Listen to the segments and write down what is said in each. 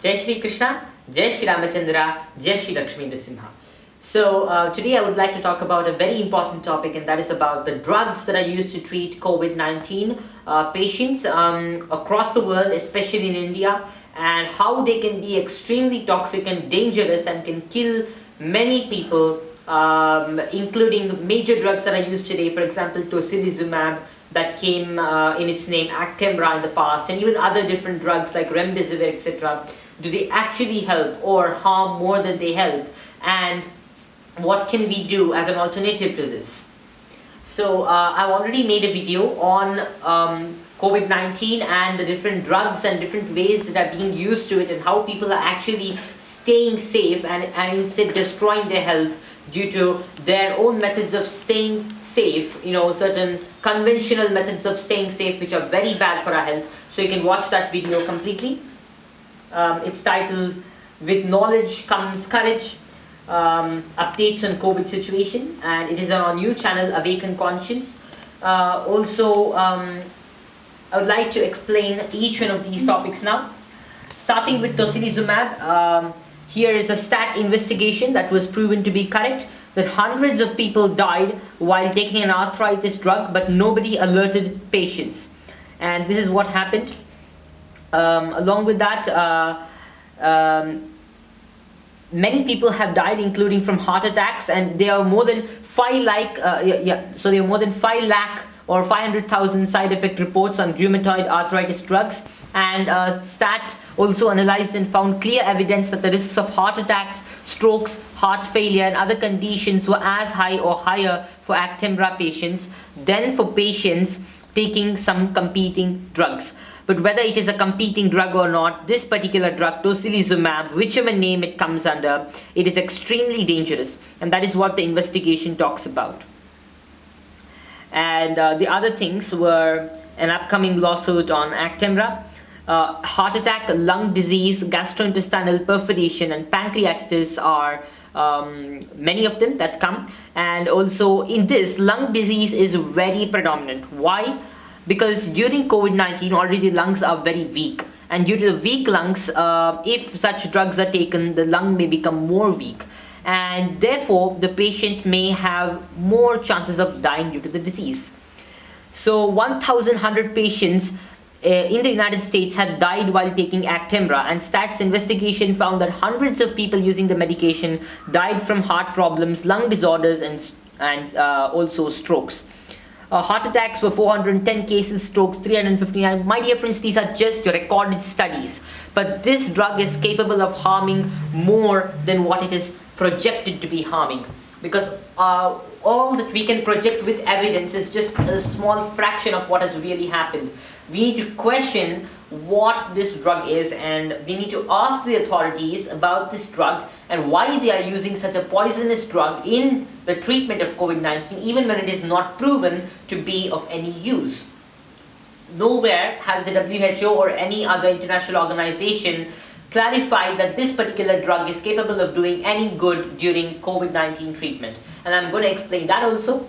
Jai Shri Krishna, Jai Shri Ramachandra, Jai Shri Lakshmi Nrsimha. So today I would like to talk about a very important topic, and that is about the drugs that are used to treat COVID-19 patients across the world, especially in India, and how they can be extremely toxic and dangerous and can kill many people, including major drugs that are used today, for example tocilizumab, that came in its name Actemra in the past, and even other different drugs like remdesivir, etc. Do they actually help or harm more than they help? And what can we do as an alternative to this? So I've already made a video on COVID-19 and the different drugs and different ways that are being used to it, and how people are actually staying safe and instead destroying their health due to their own methods of staying safe, certain conventional methods of staying safe which are very bad for our health. So you can watch that video completely. It's titled "With Knowledge Comes Courage, Updates on COVID Situation," and it is on our new channel Awaken Conscience. Also, I would like to explain each one of these topics now. Starting with tocilizumab, here is a stat investigation that was proven to be correct, that hundreds of people died while taking an arthritis drug, but nobody alerted patients. And this is what happened. Along with that, many people have died, including from heart attacks, and there are more than 5 lakh. So there are more than 5 lakh or 500,000 side effect reports on rheumatoid arthritis drugs. And STAT also analyzed and found clear evidence that the risks of heart attacks, strokes, heart failure, and other conditions were as high or higher for Actemra patients than for patients taking some competing drugs. But whether it is a competing drug or not, this particular drug, tocilizumab, whichever name it comes under, it is extremely dangerous, and that is what the investigation talks about. And the other things were an upcoming lawsuit on Actemra, heart attack, lung disease, gastrointestinal perforation, and pancreatitis are many of them that come. And also in this, lung disease is very predominant. Why? Because during COVID-19 already the lungs are very weak, and due to the weak lungs, if such drugs are taken, the lung may become more weak, and therefore the patient may have more chances of dying due to the disease. So 1,100 patients in the United States had died while taking Actemra, and STAT's investigation found that hundreds of people using the medication died from heart problems, lung disorders, and also strokes. Heart attacks were 410 cases, strokes 359. My dear friends, these are just your recorded studies, but this drug is capable of harming more than what it is projected to be harming, because all that we can project with evidence is just a small fraction of what has really happened. We need to question what this drug is, and we need to ask the authorities about this drug and why they are using such a poisonous drug in the treatment of COVID-19, even when it is not proven to be of any use. Nowhere has the WHO or any other international organization clarified that this particular drug is capable of doing any good during COVID-19 treatment, and I'm going to explain that also.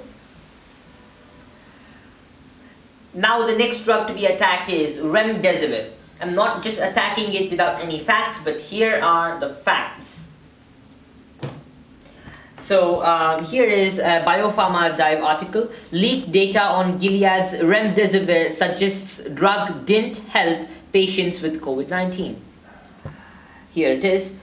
Now the next drug to be attacked is remdesivir. I'm not just attacking it without any facts, but here are the facts. So here is a Biopharma Dive article. Leaked data on Gilead's remdesivir suggests drug didn't help patients with COVID-19. Here it is.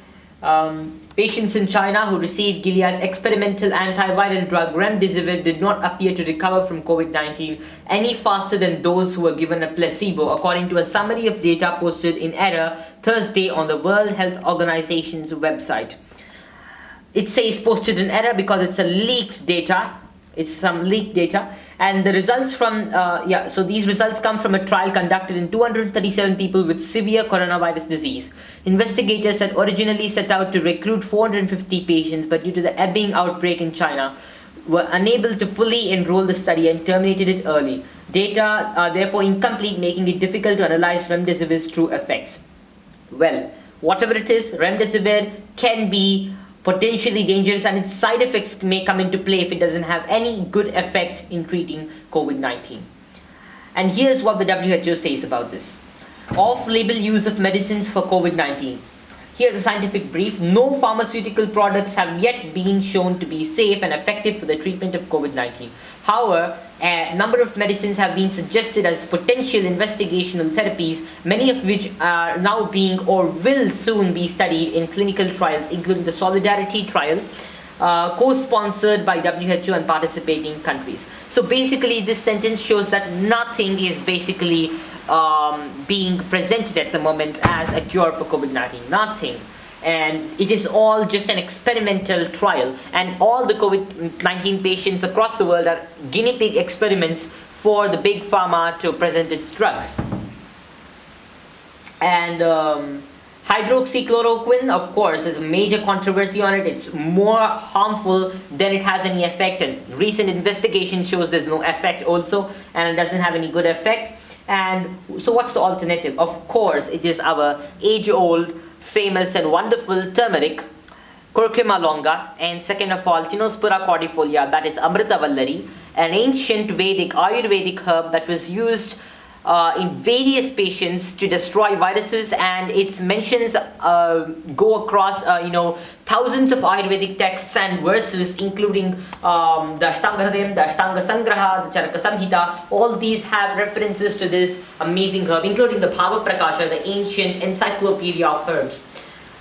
Patients in China who received Gilead's experimental antiviral drug remdesivir did not appear to recover from COVID-19 any faster than those who were given a placebo, according to a summary of data posted in error Thursday on the World Health Organization's website. It says posted in error because it's a leaked data. It's some leaked data, and the results from so these results come from a trial conducted in 237 people with severe coronavirus disease. Investigators had originally set out to recruit 450 patients, but due to the ebbing outbreak in China, were unable to fully enroll the study and terminated it early. Data are therefore incomplete, making it difficult to analyze remdesivir's true effects. Well, whatever it is, remdesivir can be potentially dangerous, and its side effects may come into play if it doesn't have any good effect in treating COVID-19. And here's what the WHO says about this. Off-label use of medicines for COVID-19. Here's the scientific brief. No pharmaceutical products have yet been shown to be safe and effective for the treatment of COVID-19. However, a number of medicines have been suggested as potential investigational therapies, many of which are now being or will soon be studied in clinical trials, including the Solidarity trial, co-sponsored by WHO and participating countries. So basically, this sentence shows that nothing is basically being presented at the moment as a cure for COVID-19. Nothing. And it is all just an experimental trial. And all the COVID-19 patients across the world are guinea pig experiments for the big pharma to present its drugs. And hydroxychloroquine, of course, is a major controversy on it. It's more harmful than it has any effect. And recent investigation shows there's no effect also. And it doesn't have any good effect. And so what's the alternative? Of course, it is our age-old, famous and wonderful turmeric, Curcuma longa, and second of all, Tinospora cordifolia, that is Amrita Vallari, an ancient Vedic, Ayurvedic herb that was used in various patients to destroy viruses, and its mentions go across thousands of Ayurvedic texts and verses, including the Ashtanga Hridayam, the Ashtanga Sangraha, the Charaka Samhita. All these have references to this amazing herb, including the Bhava Prakasha, the ancient encyclopedia of herbs.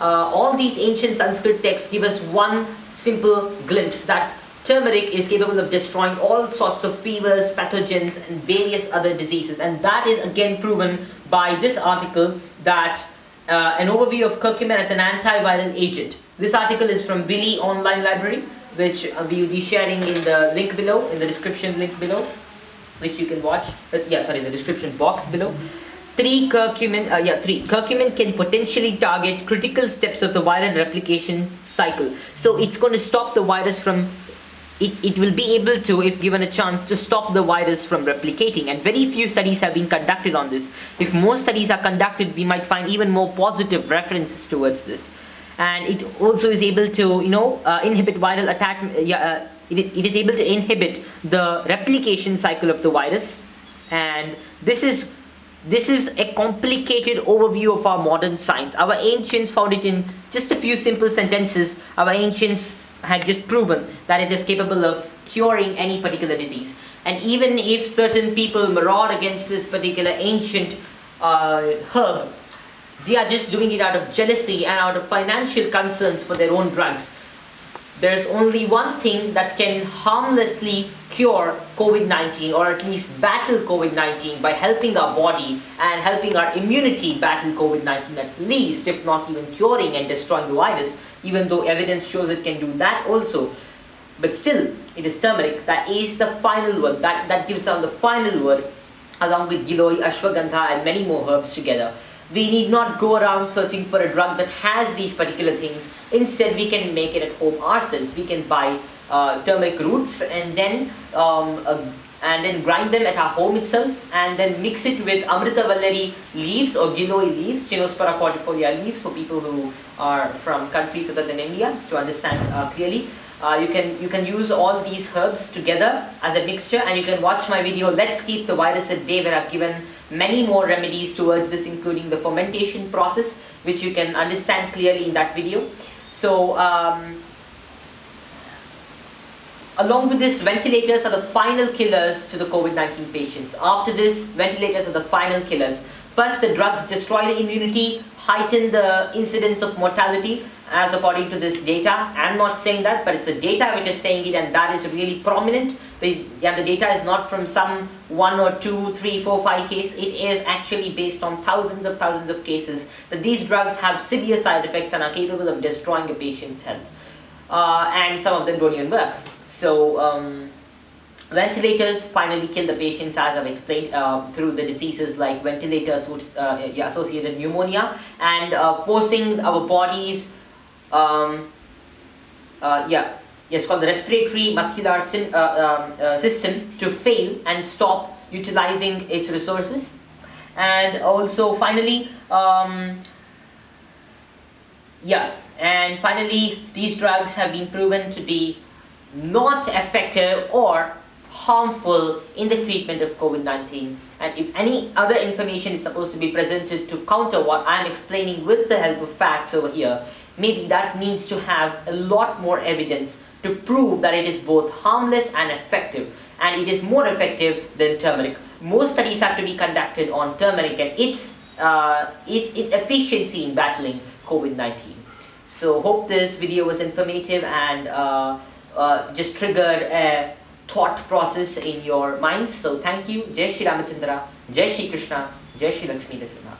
All these ancient Sanskrit texts give us one simple glimpse that turmeric is capable of destroying all sorts of fevers, pathogens, and various other diseases. And that is again proven by this article, that an overview of curcumin as an antiviral agent. This article is from Willy Online Library, which we will be sharing in the link below, in the description link below, which you can watch. The description box below. Curcumin can potentially target critical steps of the viral replication cycle. So it's going to stop the virus from it will be able to, if given a chance, to stop the virus from replicating. And very few studies have been conducted on this. If more studies are conducted, we might find even more positive references towards this. And it also is able to, inhibit viral attack. It is able to inhibit the replication cycle of the virus. And this is a complicated overview of our modern science. Our ancients found it in just a few simple sentences. Our ancients had just proven that it is capable of curing any particular disease. And even if certain people maraud against this particular ancient herb, they are just doing it out of jealousy and out of financial concerns for their own drugs. There's only one thing that can harmlessly cure COVID-19, or at least battle COVID-19, by helping our body and helping our immunity battle COVID-19, at least, if not even curing and destroying the virus, even though evidence shows it can do that also. But still, it is turmeric that is the final word, that gives out the final word, along with Giloi, Ashwagandha and many more herbs together. We need not go around searching for a drug that has these particular things. Instead, we can make it at home ourselves. We can buy turmeric roots and then grind them at our home itself, and then mix it with Amrita Vallari leaves or Giloi leaves, Chinospora cordifolia leaves, for people who are from countries other than India to understand clearly. You can use all these herbs together as a mixture, and you can watch my video Let's Keep the Virus at Bay, where I've given many more remedies towards this, including the fermentation process, which you can understand clearly in that video. So along with this, ventilators are the final killers to the COVID-19 patients. After this, ventilators are the final killers. First, the drugs destroy the immunity, heighten the incidence of mortality, as according to this data. I'm not saying that, but it's the data which is saying it, and that is really prominent. The data is not from some 1 or 2, 3, 4, 5 case. It is actually based on thousands of cases that these drugs have severe side effects and are capable of destroying a patient's health. And some of them don't even work. So ventilators finally kill the patients, as I've explained, through the diseases like ventilator-associated pneumonia, and forcing our bodies, it's called the respiratory muscular system to fail and stop utilizing its resources. And also finally, these drugs have been proven to be not effective or harmful in the treatment of COVID-19, and if any other information is supposed to be presented to counter what I'm explaining with the help of facts over here, maybe that needs to have a lot more evidence to prove that it is both harmless and effective, and it is more effective than turmeric. More studies have to be conducted on turmeric and its efficiency in battling COVID-19. So hope this video was informative and just triggered a thought process in your minds. So thank you. Jai Shri Ramachandra, Jai Shri Krishna, Jai Shri Lakshmi Narasimha.